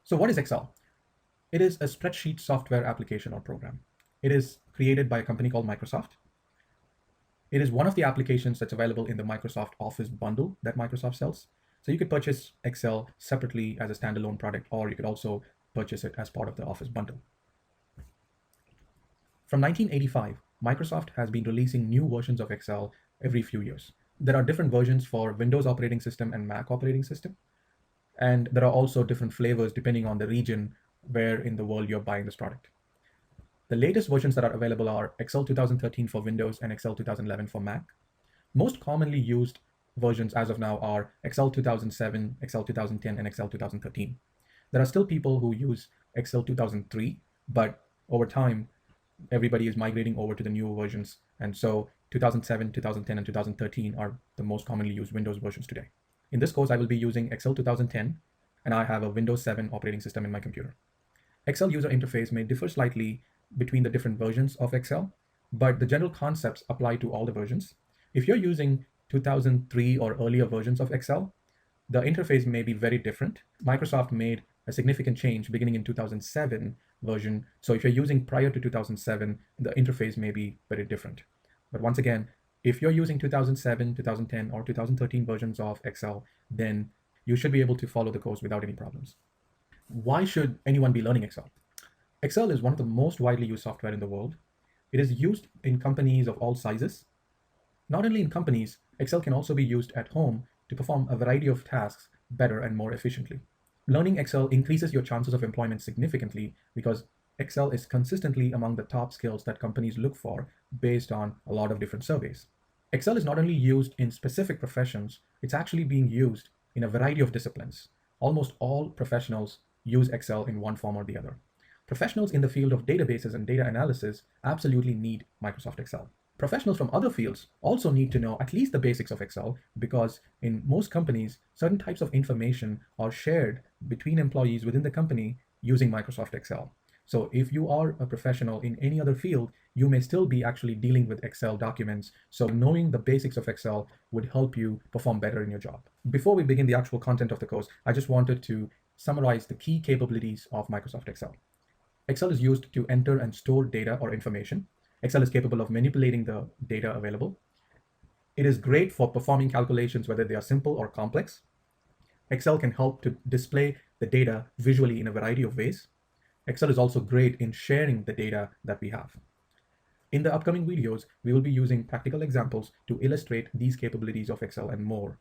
So what is Excel? It is a spreadsheet software application or program. It is created by a company called Microsoft. It is one of the applications that's available in the Microsoft Office bundle that Microsoft sells. So you could purchase Excel separately as a standalone product, or you could also purchase it as part of the Office bundle. From 1985, Microsoft has been releasing new versions of Excel every few years. There are different versions for Windows operating system and Mac operating system. And there are also different flavors depending on the region where in the world you're buying this product. The latest versions that are available are Excel 2013 for Windows and Excel 2011 for Mac. Most commonly used versions as of now are Excel 2007, Excel 2010, and Excel 2013. There are still people who use Excel 2003, but over time, everybody is migrating over to the newer versions. And so 2007, 2010, and 2013 are the most commonly used Windows versions today. In this course, I will be using Excel 2010, and I have a Windows 7 operating system in my computer. Excel user interface may differ slightly between the different versions of Excel, but the general concepts apply to all the versions. If you're using 2003 or earlier versions of Excel, the interface may be very different. Microsoft made a significant change beginning in 2007 version. So if you're using prior to 2007, the interface may be very different. But once again, if you're using 2007, 2010, or 2013 versions of Excel, then you should be able to follow the course without any problems. Why should anyone be learning Excel? Excel is one of the most widely used software in the world. It is used in companies of all sizes. Not only in companies, Excel can also be used at home to perform a variety of tasks better and more efficiently. Learning Excel increases your chances of employment significantly because Excel is consistently among the top skills that companies look for based on a lot of different surveys. Excel is not only used in specific professions, it's actually being used in a variety of disciplines. Almost all professionals use Excel in one form or the other. Professionals in the field of databases and data analysis absolutely need Microsoft Excel. Professionals from other fields also need to know at least the basics of Excel because in most companies, certain types of information are shared between employees within the company using Microsoft Excel. So if you are a professional in any other field, you may still be actually dealing with Excel documents. So knowing the basics of Excel would help you perform better in your job. Before we begin the actual content of the course, I just wanted to summarize the key capabilities of Microsoft Excel. Excel is used to enter and store data or information. Excel is capable of manipulating the data available. It is great for performing calculations, whether they are simple or complex. Excel can help to display the data visually in a variety of ways. Excel is also great in sharing the data that we have. In the upcoming videos, we will be using practical examples to illustrate these capabilities of Excel and more.